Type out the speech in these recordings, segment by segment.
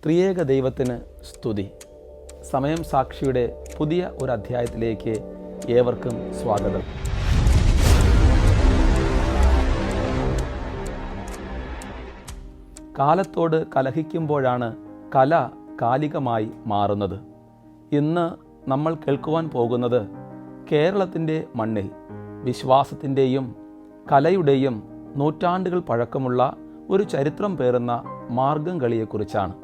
ത്രിയേക ദൈവത്തിന് സ്തുതി. സമയം സാക്ഷിയുടെ പുതിയ ഒരു അധ്യായത്തിലേക്ക് ഏവർക്കും സ്വാഗതം. കാലത്തോട് കലഹിക്കുമ്പോഴാണ് കല കാലികമായി മാറുന്നത്. ഇന്ന് നമ്മൾ കേൾക്കുവാൻ പോകുന്നത് കേരളത്തിൻ്റെ മണ്ണിൽ വിശ്വാസത്തിൻ്റെയും കലയുടെയും നൂറ്റാണ്ടുകൾ പഴക്കമുള്ള ഒരു ചരിത്രം പേറുന്ന മാർഗംകളിയെക്കുറിച്ചാണ്.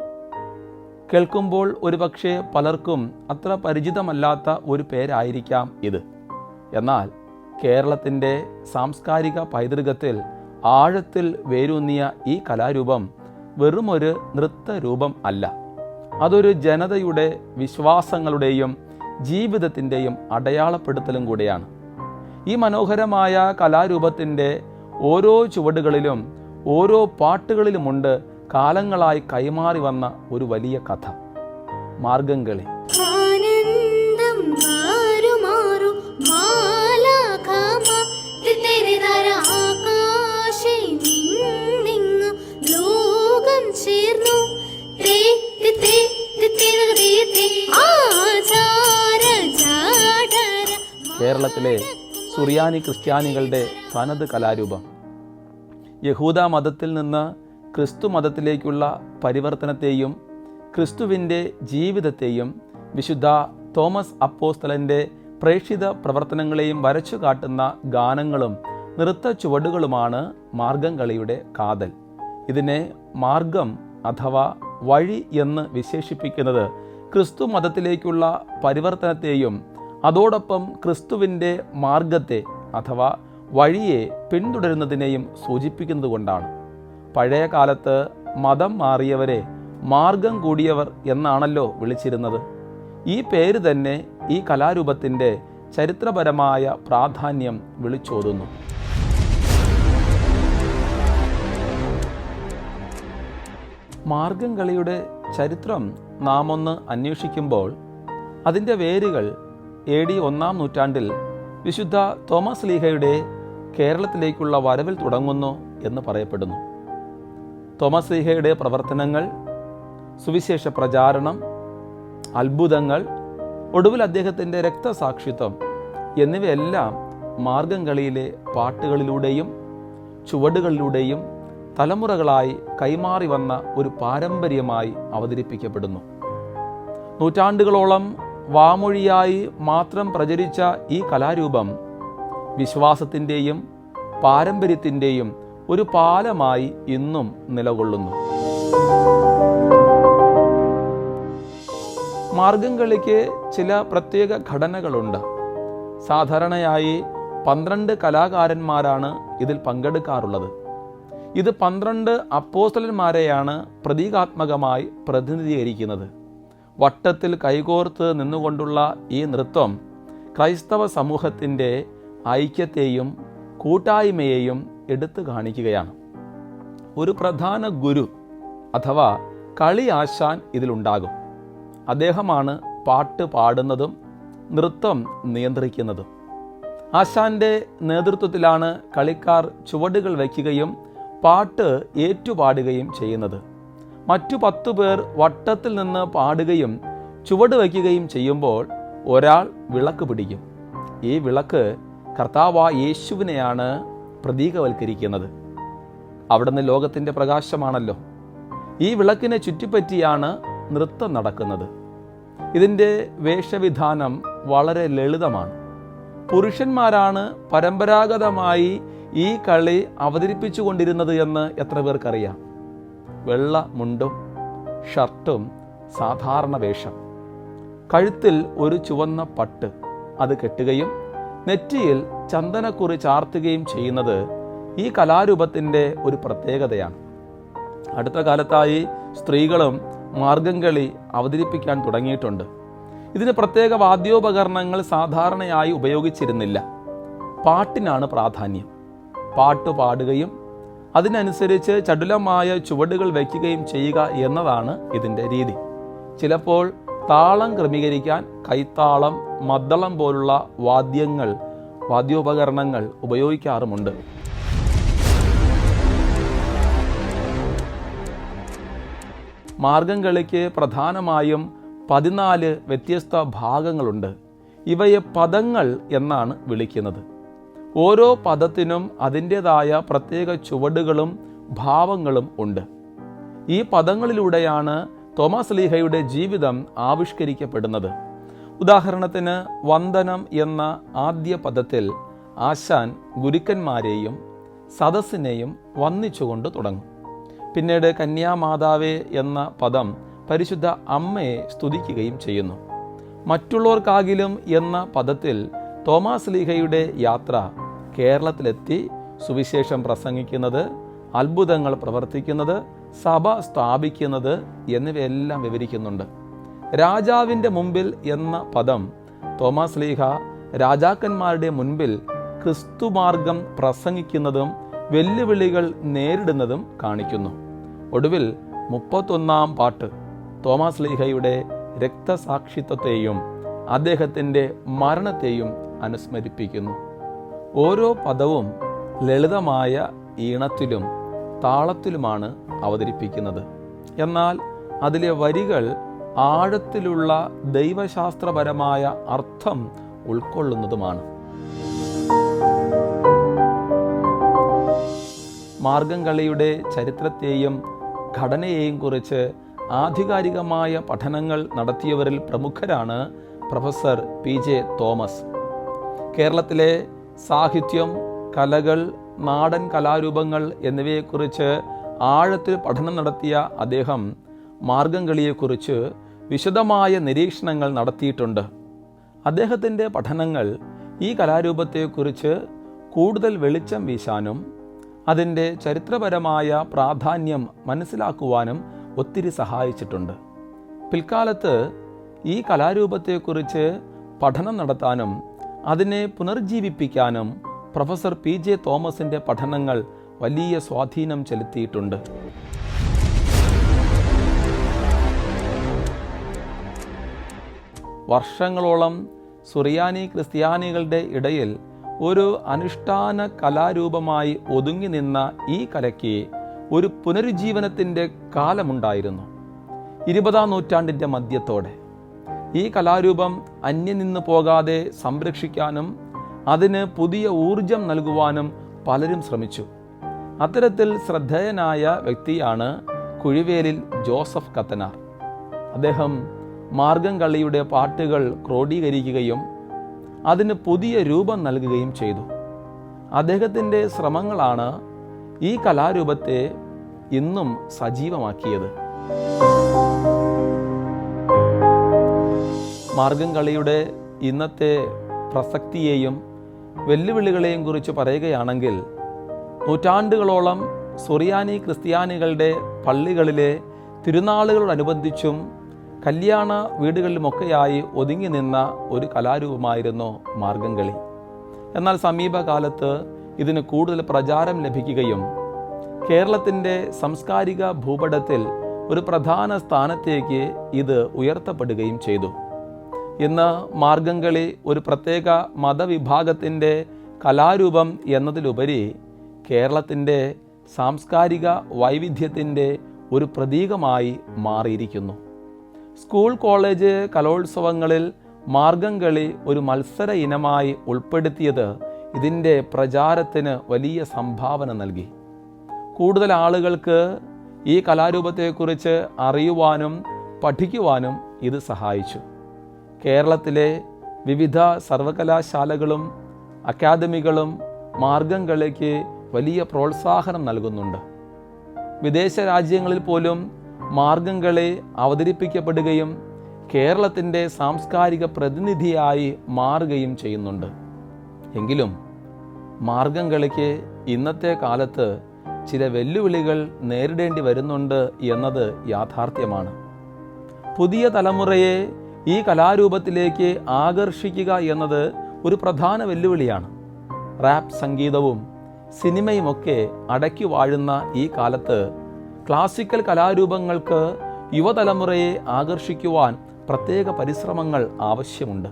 കേൾക്കുമ്പോൾ ഒരുപക്ഷെ പലർക്കും അത്ര പരിചിതമല്ലാത്ത ഒരു പേരായിരിക്കാം ഇത്. എന്നാൽ കേരളത്തിൻ്റെ സാംസ്കാരിക പൈതൃകത്തിൽ ആഴത്തിൽ വേരൂന്നിയ ഈ കലാരൂപം വെറുമൊരു നൃത്തരൂപം അല്ല, അതൊരു ജനതയുടെ വിശ്വാസങ്ങളുടെയും ജീവിതത്തിൻ്റെയും അടയാളപ്പെടുത്തലും കൂടെയാണ്. ഈ മനോഹരമായ കലാരൂപത്തിൻ്റെ ഓരോ ചുവടുകളിലും ഓരോ പാട്ടുകളിലുമുണ്ട് കാലങ്ങളായി കൈമാറി വന്ന ഒരു വലിയ കഥ, മാർഗംകളി. കേരളത്തിലെ സുറിയാനി ക്രിസ്ത്യാനികളുടെ തനത് കലാരൂപം. യഹൂദ മതത്തിൽ നിന്ന് ക്രിസ്തു മതത്തിലേക്കുള്ള പരിവർത്തനത്തെയും ക്രിസ്തുവിൻ്റെ ജീവിതത്തെയും വിശുദ്ധ തോമസ് അപ്പോസ്തലൻ്റെ പ്രേക്ഷിത പ്രവർത്തനങ്ങളെയും വരച്ചു കാട്ടുന്ന ഗാനങ്ങളും നൃത്ത ചുവടുകളുമാണ് മാർഗംകളിയുടെ കാതൽ. ഇതിനെ മാർഗം അഥവാ വഴി എന്ന് വിശേഷിപ്പിക്കുന്നത് ക്രിസ്തു മതത്തിലേക്കുള്ള പരിവർത്തനത്തെയും അതോടൊപ്പം ക്രിസ്തുവിൻ്റെ മാർഗത്തെ അഥവാ വഴിയെ പിന്തുടരുന്നതിനെയും സൂചിപ്പിക്കുന്നത് കൊണ്ടാണ്. പഴയ കാലത്ത് മതം മാറിയവരെ മാർഗം കൂടിയവർ എന്നാണല്ലോ വിളിച്ചിരുന്നത്. ഈ പേര് തന്നെ ഈ കലാരൂപത്തിൻ്റെ ചരിത്രപരമായ പ്രാധാന്യം വിളിച്ചോതുന്നു. മാർഗംകളിയുടെ ചരിത്രം നാം ഒന്ന് അന്വേഷിക്കുമ്പോൾ അതിൻ്റെ വേരുകൾ AD 1-ാം നൂറ്റാണ്ടിൽ വിശുദ്ധ തോമസ് ലീഹയുടെ കേരളത്തിലേക്കുള്ള വരവിൽ തുടങ്ങുന്നു എന്ന് പറയപ്പെടുന്നു. തോമസ് ലീഹയുടെ പ്രവർത്തനങ്ങൾ, സുവിശേഷ പ്രചാരണം, അത്ഭുതങ്ങൾ, ഒടുവിൽ അദ്ദേഹത്തിൻ്റെ രക്തസാക്ഷിത്വം എന്നിവയെല്ലാം മാർഗംകളിയിലെ പാട്ടുകളിലൂടെയും ചുവടുകളിലൂടെയും തലമുറകളായി കൈമാറി വന്ന ഒരു പാരമ്പര്യമായി അവതരിപ്പിക്കപ്പെടുന്നു. നൂറ്റാണ്ടുകളോളം വാമൊഴിയായി മാത്രം പ്രചരിച്ച ഈ കലാരൂപം വിശ്വാസത്തിൻ്റെയും പാരമ്പര്യത്തിൻ്റെയും ഒരു പാലമായി ഇന്നും നിലകൊള്ളുന്നു. മാർഗംകളിക്ക് ചില പ്രത്യേക ഘടനകളുണ്ട്. സാധാരണയായി 12 കലാകാരന്മാരാണ് ഇതിൽ പങ്കെടുക്കാറുള്ളത്. ഇത് 12 അപ്പോസ്തലന്മാരെയാണ് പ്രതീകാത്മകമായി പ്രതിനിധീകരിക്കുന്നത്. വട്ടത്തിൽ കൈകോർത്ത് നിന്നുകൊണ്ടുള്ള ഈ നൃത്തം ക്രൈസ്തവ സമൂഹത്തിൻ്റെ ഐക്യത്തെയും കൂട്ടായ്മയെയും എടുത്തു കാണിക്കുകയാണ്. ഒരു പ്രധാന ഗുരു അഥവാ കളി ആശാൻ ഇതിലുണ്ടാകും. അദ്ദേഹമാണ് പാട്ട് പാടുന്നതും നൃത്തം നിയന്ത്രിക്കുന്നതും. ആശാന്റെ നേതൃത്വത്തിലാണ് കളിക്കാർ ചുവടുകൾ വയ്ക്കുകയും പാട്ട് ഏറ്റുപാടുകയും ചെയ്യുന്നത്. മറ്റു 10 പേർ വട്ടത്തിൽ നിന്ന് പാടുകയും ചുവട് വയ്ക്കുകയും ചെയ്യുമ്പോൾ ഒരാൾ വിളക്ക് പിടിക്കും. ഈ വിളക്ക് കർത്താവായ യേശുവിനെയാണ് പ്രതീകവൽക്കരിക്കുന്നത്. അവിടുന്ന് ലോകത്തിൻ്റെ പ്രകാശമാണല്ലോ. ഈ വിളക്കിനെ ചുറ്റിപ്പറ്റിയാണ് നൃത്തം നടക്കുന്നത്. ഇതിൻ്റെ വേഷവിധാനം വളരെ ലളിതമാണ്. പുരുഷന്മാരാണ് പരമ്പരാഗതമായി ഈ കളി അവതരിപ്പിച്ചു കൊണ്ടിരുന്നത് എന്ന് എത്ര പേർക്കറിയാം? വെള്ള മുണ്ടും ഷർട്ടും സാധാരണ വേഷം, കഴുത്തിൽ ഒരു ചുവന്ന പട്ട് അത് കെട്ടുകയും നെറ്റിയിൽ ചന്ദനക്കുറി ചാർത്തുകയും ചെയ്യുന്നത് ഈ കലാരൂപത്തിൻ്റെ ഒരു പ്രത്യേകതയാണ്. അടുത്ത കാലത്തായി സ്ത്രീകളും മാർഗംകളി അവതരിപ്പിക്കാൻ തുടങ്ങിയിട്ടുണ്ട്. ഇതിന് പ്രത്യേക വാദ്യോപകരണങ്ങൾ സാധാരണയായി ഉപയോഗിച്ചിരുന്നില്ല. പാട്ടിനാണ് പ്രാധാന്യം. പാട്ട് പാടുകയും അതിനനുസരിച്ച് ചടുലമായ ചുവടുകൾ വയ്ക്കുകയും ചെയ്യുക എന്നതാണ് ഇതിൻ്റെ രീതി. ചിലപ്പോൾ താളം ക്രമീകരിക്കാൻ കൈത്താളം, മദ്ദളം പോലുള്ള വാദ്യോപകരണങ്ങൾ ഉപയോഗിക്കാറുമുണ്ട്. മാർഗംകളിക്ക് പ്രധാനമായും 14 വ്യത്യസ്ത ഭാഗങ്ങളുണ്ട്. ഇവയെ പദങ്ങൾ എന്നാണ് വിളിക്കുന്നത്. ഓരോ പദത്തിനും അതിൻ്റേതായ പ്രത്യേക ചുവടുകളും ഭാവങ്ങളും ഉണ്ട്. ഈ പദങ്ങളിലൂടെയാണ് തോമാസ് ലീഹയുടെ ജീവിതം ആവിഷ്കരിക്കപ്പെടുന്നത്. ഉദാഹരണത്തിന് വന്ദനം എന്ന ആദ്യ പദത്തിൽ ആശാൻ ഗുരുക്കന്മാരെയും സദസ്സിനെയും വന്ദിച്ചുകൊണ്ട് തുടങ്ങും. പിന്നീട് കന്യാമാതാവേ എന്ന പദം പരിശുദ്ധ അമ്മയെ സ്തുതിക്കുകയും ചെയ്യുന്നു. മറ്റുള്ളവർക്കാകിലും എന്ന പദത്തിൽ തോമാസ് ലീഹയുടെ യാത്ര, കേരളത്തിലെത്തി സുവിശേഷം പ്രസംഗിക്കുന്നത്, അത്ഭുതങ്ങൾ പ്രവർത്തിക്കുന്നത്, സഭ സ്ഥാപിക്കുന്നത് എന്നിവയെല്ലാം വിവരിക്കുന്നുണ്ട്. രാജാവിൻ്റെ മുമ്പിൽ എന്ന പദം തോമാസ് ലീഹ രാജാക്കന്മാരുടെ മുൻപിൽ ക്രിസ്തുമാർഗം പ്രസംഗിക്കുന്നതും വെല്ലുവിളികൾ നേരിടുന്നതും കാണിക്കുന്നു. ഒടുവിൽ 31-ാം പാട്ട് തോമാസ് ലീഹയുടെ രക്തസാക്ഷിത്വത്തെയും അദ്ദേഹത്തിൻ്റെ മരണത്തെയും അനുസ്മരിപ്പിക്കുന്നു. ഓരോ പദവും ലളിതമായ ഈണത്തിലും താളത്തിലുമാണ് അവതരിപ്പിക്കുന്നത്. എന്നാൽ അതിലെ വരികൾ ആഴത്തിലുള്ള ദൈവശാസ്ത്രപരമായ അർത്ഥം ഉൾക്കൊള്ളുന്നതുമാണ്. മാർഗംകളിയുടെ ചരിത്രത്തെയും ഘടനയെയും കുറിച്ച് ആധികാരികമായ പഠനങ്ങൾ നടത്തിയവരിൽ പ്രമുഖരാണ് പ്രൊഫസർ PJ തോമസ്. കേരളത്തിലെ സാഹിത്യം, കലകൾ, നാടൻ കലാരൂപങ്ങൾ എന്നിവയെക്കുറിച്ച് ആഴത്തിൽ പഠനം നടത്തിയ അദ്ദേഹം മാർഗംകളിയെക്കുറിച്ച് വിശദമായ നിരീക്ഷണങ്ങൾ നടത്തിയിട്ടുണ്ട്. അദ്ദേഹത്തിൻ്റെ പഠനങ്ങൾ ഈ കലാരൂപത്തെക്കുറിച്ച് കൂടുതൽ വെളിച്ചം വീശാനും അതിൻ്റെ ചരിത്രപരമായ പ്രാധാന്യം മനസ്സിലാക്കുവാനും ഒത്തിരി സഹായിച്ചിട്ടുണ്ട്. പിൽക്കാലത്ത് ഈ കലാരൂപത്തെക്കുറിച്ച് പഠനം നടത്താനും അതിനെ പുനർജീവിപ്പിക്കാനും പ്രൊഫസർ PJ തോമസിൻ്റെ പഠനങ്ങൾ വലിയ സ്വാധീനം ചെലുത്തിയിട്ടുണ്ട്. വർഷങ്ങളോളം സുറിയാനി ക്രിസ്ത്യാനികളുടെ ഇടയിൽ ഒരു അനുഷ്ഠാന കലാരൂപമായി ഒതുങ്ങി നിന്ന ഈ കലയ്ക്ക് ഒരു പുനരുജ്ജീവനത്തിൻ്റെ കാലമുണ്ടായിരുന്നു. 20-ാം നൂറ്റാണ്ടിൻ്റെ മധ്യത്തോടെ ഈ കലാരൂപം അന്യം നിന്ന് പോകാതെ സംരക്ഷിക്കാനും അതിന് പുതിയ ഊർജം നൽകുവാനും പലരും ശ്രമിച്ചു. അത്തരത്തിൽ ശ്രദ്ധേയനായ വ്യക്തിയാണ് കുഴിവേലിൽ ജോസഫ് കത്തനാർ. അദ്ദേഹം മാർഗംകളിയുടെ പാട്ടുകൾ ക്രോഡീകരിക്കുകയും അതിന് പുതിയ രൂപം നൽകുകയും ചെയ്തു. അദ്ദേഹത്തിൻ്റെ ശ്രമങ്ങളാണ് ഈ കലാരൂപത്തെ ഇന്നും സജീവമാക്കിയത്. മാർഗംകളിയുടെ ഇന്നത്തെ പ്രസക്തിയെയും വെല്ലുവിളികളെയും കുറിച്ച് പറയുകയാണെങ്കിൽ, നൂറ്റാണ്ടുകളോളം സുറിയാനി ക്രിസ്ത്യാനികളുടെ പള്ളികളിലെ തിരുനാളുകളോടനുബന്ധിച്ചും കല്യാണ വീടുകളിലുമൊക്കെയായി ഒതുങ്ങി നിന്ന ഒരു കലാരൂപമായിരുന്നു മാർഗംകളി. എന്നാൽ സമീപകാലത്ത് ഇതിന് കൂടുതൽ പ്രചാരം ലഭിക്കുകയും കേരളത്തിൻ്റെ സാംസ്കാരിക ഭൂപടത്തിൽ ഒരു പ്രധാന സ്ഥാനത്തേക്ക് ഇത് ഉയർത്തപ്പെടുകയും ചെയ്തു. ഇന്ന് മാർഗംകളി ഒരു പ്രത്യേക മതവിഭാഗത്തിൻ്റെ കലാരൂപം എന്നതിലുപരി കേരളത്തിൻ്റെ സാംസ്കാരിക വൈവിധ്യത്തിൻ്റെ ഒരു പ്രതീകമായി മാറിയിരിക്കുന്നു. സ്കൂൾ, കോളേജ് കലോത്സവങ്ങളിൽ മാർഗംകളി ഒരു മത്സര ഇനമായി ഉൾപ്പെടുത്തിയത് ഇതിൻ്റെ പ്രചാരത്തിന് വലിയ സംഭാവന നൽകി. കൂടുതൽ ആളുകൾക്ക് ഈ കലാരൂപത്തെക്കുറിച്ച് അറിയുവാനും പഠിക്കുവാനും ഇത് സഹായിച്ചു. കേരളത്തിലെ വിവിധ സർവകലാശാലകളും അക്കാദമികളും മാർഗംകളിക്ക് വലിയ പ്രോത്സാഹനം നൽകുന്നുണ്ട്. വിദേശ രാജ്യങ്ങളിൽ പോലും മാർഗംകളി അവതരിപ്പിക്കപ്പെടുകയും കേരളത്തിൻ്റെ സാംസ്കാരിക പ്രതിനിധിയായി മാറുകയും ചെയ്യുന്നുണ്ട്. എങ്കിലും മാർഗംകളിക്ക് ഇന്നത്തെ കാലത്ത് ചില വെല്ലുവിളികൾ നേരിടേണ്ടി വരുന്നുണ്ട് എന്നത് യാഥാർത്ഥ്യമാണ്. പുതിയ തലമുറയെ ഈ കലാരൂപത്തിലേക്ക് ആകർഷിക്കുക എന്നത് ഒരു പ്രധാന വെല്ലുവിളിയാണ്. റാപ്പ് സംഗീതവും സിനിമയുമൊക്കെ അടക്കി വാഴുന്ന ഈ കാലത്ത് ക്ലാസിക്കൽ കലാരൂപങ്ങൾക്ക് യുവതലമുറയെ ആകർഷിക്കുവാൻ പ്രത്യേക പരിശ്രമങ്ങൾ ആവശ്യമുണ്ട്.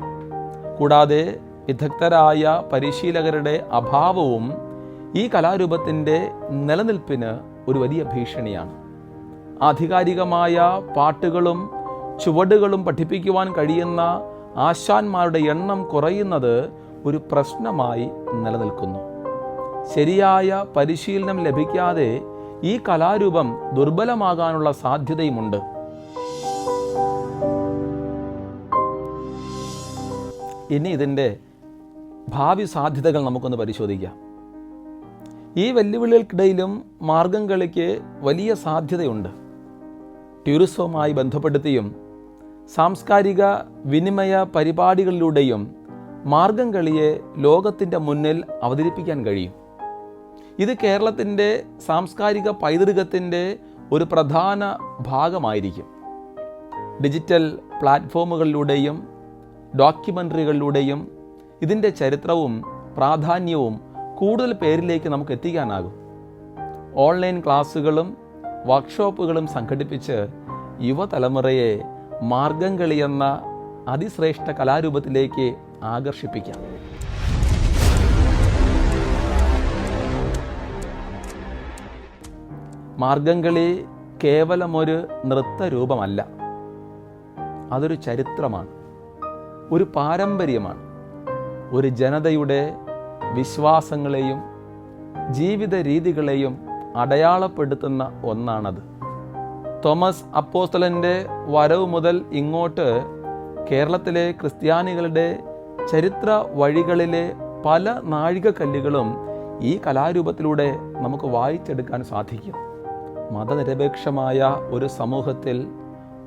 കൂടാതെ വിദഗ്ധരായ പരിശീലകരുടെ അഭാവവും ഈ കലാരൂപത്തിൻ്റെ നിലനിൽപ്പിന് ഒരു വലിയ ഭീഷണിയാണ്. ആധികാരികമായ പാട്ടുകളും ചുവടുകളും പഠിപ്പിക്കുവാൻ കഴിയുന്ന ആശാന്മാരുടെ എണ്ണം കുറയുന്നത് ഒരു പ്രശ്നമായി നിലനിൽക്കുന്നു. ശരിയായ പരിശീലനം ലഭിക്കാതെ ഈ കലാരൂപം ദുർബലമാകാനുള്ള സാധ്യതയുമുണ്ട്. ഇനി ഇതിൻ്റെ ഭാവി സാധ്യതകൾ നമുക്കൊന്ന് പരിശോധിക്കാം. ഈ വെല്ലുവിളികൾക്കിടയിലും മാർഗം കളിക്ക് വലിയ സാധ്യതയുണ്ട്. ടൂറിസവുമായി ബന്ധപ്പെടുത്തിയും സാംസ്കാരിക വിനിമയ പരിപാടികളിലൂടെയും മാർഗം കളിയെ ലോകത്തിൻ്റെ മുന്നിൽ അവതരിപ്പിക്കാൻ കഴിയും. ഇത് കേരളത്തിൻ്റെ സാംസ്കാരിക പൈതൃകത്തിൻ്റെ ഒരു പ്രധാന ഭാഗമായിരിക്കും. ഡിജിറ്റൽ പ്ലാറ്റ്ഫോമുകളിലൂടെയും ഡോക്യുമെൻ്ററികളിലൂടെയും ഇതിൻ്റെ ചരിത്രവും പ്രാധാന്യവും കൂടുതൽ പേരിലേക്ക് നമുക്ക് എത്തിക്കാനാകും. ഓൺലൈൻ ക്ലാസ്സുകളും വർക്ക്ഷോപ്പുകളും സംഘടിപ്പിച്ച് യുവതലമുറയെ മാർഗം കളി എന്ന അതിശ്രേഷ്ഠ കലാരൂപത്തിലേക്ക് ആകർഷിപ്പിക്കാം. മാർഗം കളി കേവലമൊരു നൃത്തരൂപമല്ല, അതൊരു ചരിത്രമാണ്, ഒരു പാരമ്പര്യമാണ്, ഒരു ജനതയുടെ വിശ്വാസങ്ങളെയും ജീവിത രീതികളെയും അടയാളപ്പെടുത്തുന്ന ഒന്നാണത്. തോമസ് അപ്പോസ്തലൻ്റെ വരവ് മുതൽ ഇങ്ങോട്ട് കേരളത്തിലെ ക്രിസ്ത്യാനികളുടെ ചരിത്ര വഴികളിലെ പല നാഴികക്കല്ലുകളും ഈ കലാരൂപത്തിലൂടെ നമുക്ക് വായിച്ചെടുക്കാൻ സാധിക്കും. മതനിരപേക്ഷമായ ഒരു സമൂഹത്തിൽ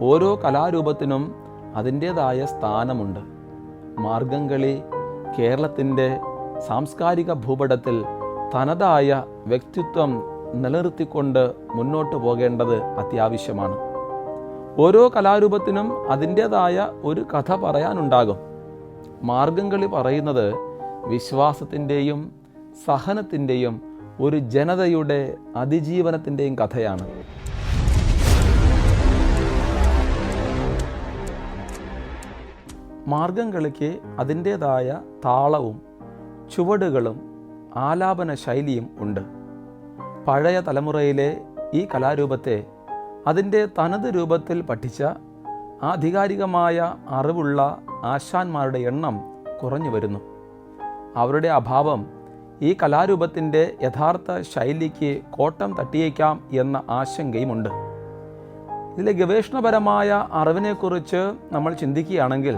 ഓരോ കലാരൂപത്തിനും അതിൻ്റേതായ സ്ഥാനമുണ്ട്. മാർഗം കളി കേരളത്തിൻ്റെ സാംസ്കാരിക ഭൂപടത്തിൽ തനതായ വ്യക്തിത്വം നിലനിർത്തിക്കൊണ്ട് മുന്നോട്ട് പോകേണ്ടത് അത്യാവശ്യമാണ്. ഓരോ കലാരൂപത്തിനും അതിൻ്റേതായ ഒരു കഥ പറയാനുണ്ടാകും. മാർഗം കളി പറയുന്നത് വിശ്വാസത്തിൻ്റെയും സഹനത്തിൻ്റെയും ഒരു ജനതയുടെ അതിജീവനത്തിൻ്റെയും കഥയാണ്. മാർഗം കളിക്ക് അതിൻ്റേതായ താളവും ചുവടുകളും ആലാപന ശൈലിയും ഉണ്ട്. പഴയ തലമുറയിലെ ഈ കലാരൂപത്തെ അതിൻ്റെ തനത് രൂപത്തിൽ പഠിച്ച ആധികാരികമായ അറിവുള്ള ആശാന്മാരുടെ എണ്ണം കുറഞ്ഞു വരുന്നു. അവരുടെ അഭാവം ഈ കലാരൂപത്തിൻ്റെ യഥാർത്ഥ ശൈലിക്ക് കോട്ടം തട്ടിയേക്കാം എന്ന ആശങ്കയുമുണ്ട്. ഇതിലെ ഗവേഷണപരമായ അറിവിനെക്കുറിച്ച് നമ്മൾ ചിന്തിക്കുകയാണെങ്കിൽ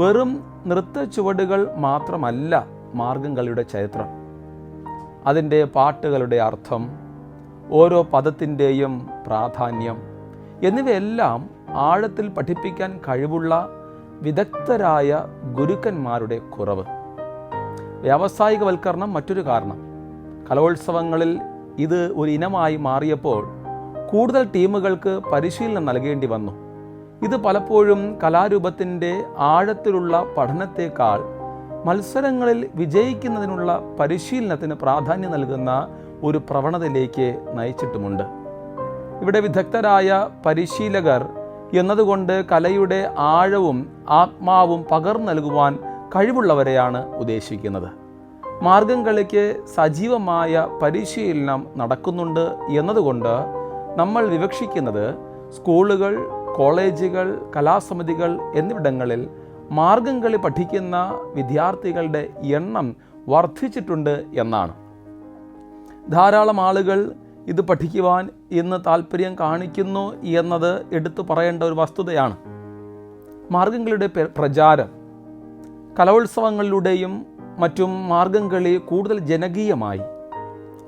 വെറും നൃത്ത ചുവടുകൾ മാത്രമല്ല മാർഗം കളിയുടെ ചരിത്രം. അതിൻ്റെ പാട്ടുകളുടെ അർത്ഥം, ഓരോ പദത്തിൻ്റെയും പ്രാധാന്യം എന്നിവയെല്ലാം ആഴത്തിൽ പഠിപ്പിക്കാൻ കഴിവുള്ള വിദഗ്ധരായ ഗുരുക്കന്മാരുടെ കുറവ്. വ്യാവസായികവൽക്കരണം മറ്റൊരു കാരണം. കലോത്സവങ്ങളിൽ ഇത് ഒരു ഇനമായി മാറിയപ്പോൾ കൂടുതൽ ടീമുകൾക്ക് പരിശീലനം നൽകേണ്ടി വന്നു. ഇത് പലപ്പോഴും കലാരൂപത്തിൻ്റെ ആഴത്തിലുള്ള പഠനത്തേക്കാൾ മത്സരങ്ങളിൽ വിജയിക്കുന്നതിനുള്ള പരിശീലനത്തിന് പ്രാധാന്യം നൽകുന്ന ഒരു പ്രവണതയിലേക്ക് നയിച്ചിട്ടുമുണ്ട്. ഇവിടെ വിദഗ്ധരായ പരിശീലകർ എന്നതുകൊണ്ട് കലയുടെ ആഴവും ആത്മാവും പകർന്നു നൽകുവാൻ കഴിവുള്ളവരെയാണ് ഉദ്ദേശിക്കുന്നത്. മാർഗം കളിക്ക് സജീവമായ പരിശീലനം നടക്കുന്നുണ്ട് എന്നതുകൊണ്ട് നമ്മൾ വിവക്ഷിക്കുന്നത് സ്കൂളുകൾ, കോളേജുകൾ, കലാസമിതികൾ എന്നിവിടങ്ങളിൽ മാർഗം കളി പഠിക്കുന്ന വിദ്യാർത്ഥികളുടെ എണ്ണം വർദ്ധിച്ചിട്ടുണ്ട് എന്നാണ്. ധാരാളം ആളുകൾ ഇത് പഠിക്കുവാൻ ഇന്ന് താല്പര്യം കാണിക്കുന്നു എന്നത് എടുത്തു പറയേണ്ട ഒരു വസ്തുതയാണ്. മാർഗം കളിയുടെ പ്രചാരം, കലോത്സവങ്ങളിലൂടെയും മറ്റും മാർഗം കളി കൂടുതൽ ജനകീയമായി.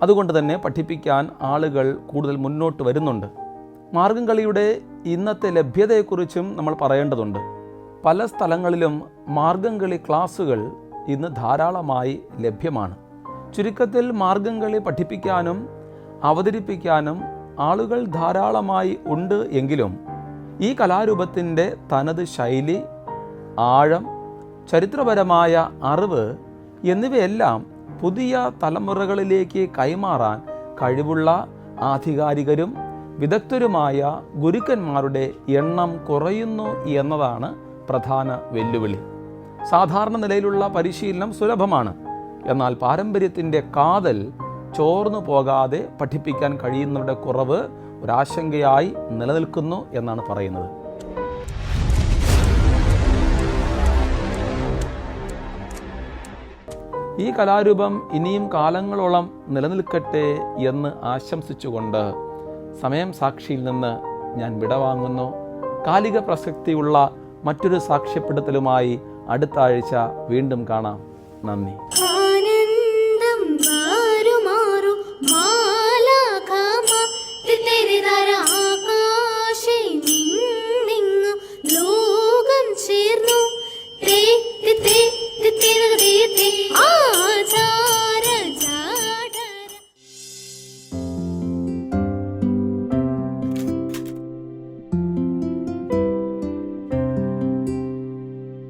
അതുകൊണ്ട് തന്നെ പഠിപ്പിക്കാൻ ആളുകൾ കൂടുതൽ മുന്നോട്ട് വരുന്നുണ്ട്. മാർഗം കളിയുടെ ഇന്നത്തെ ലഭ്യതയെക്കുറിച്ചും നമ്മൾ പറയേണ്ടതുണ്ട്. പല സ്ഥലങ്ങളിലും മാർഗം കളി ക്ലാസുകൾ ഇന്ന് ധാരാളമായി ലഭ്യമാണ്. ചുരുക്കത്തിൽ മാർഗം കളി പഠിപ്പിക്കാനും അവതരിപ്പിക്കാനും ആളുകൾ ധാരാളമായി ഉണ്ട് എങ്കിലും ഈ കലാരൂപത്തിൻ്റെ തനത് ശൈലി, ആഴം, ചരിത്രപരമായ അറിവ് എന്നിവയെല്ലാം പുതിയ തലമുറകളിലേക്ക് കൈമാറാൻ കഴിവുള്ള ആധികാരികരും വിദഗ്ധരുമായ ഗുരുക്കന്മാരുടെ എണ്ണം കുറയുന്നു എന്നതാണ് പ്രധാന വെല്ലുവിളി. സാധാരണ നിലയിലുള്ള പരിശീലനം സുലഭമാണ്. എന്നാൽ പാരമ്പര്യത്തിൻ്റെ കാതൽ ചോർന്നു പോകാതെ പഠിപ്പിക്കാൻ കഴിയുന്നവരുടെ കുറവ് ഒരാശങ്കയായി നിലനിൽക്കുന്നു എന്നാണ് പറയുന്നത്. ഈ കലാരൂപം ഇനിയും കാലങ്ങളോളം നിലനിൽക്കട്ടെ എന്ന് ആശംസിച്ചുകൊണ്ട് സമയം സാക്ഷിയിൽ നിന്ന് ഞാൻ വിടവാങ്ങുന്നു. കാലിക പ്രസക്തിയുള്ള മറ്റൊരു സാക്ഷ്യപ്പെടുത്തലുമായി അടുത്ത ആഴ്ച വീണ്ടും കാണാം. നന്ദി.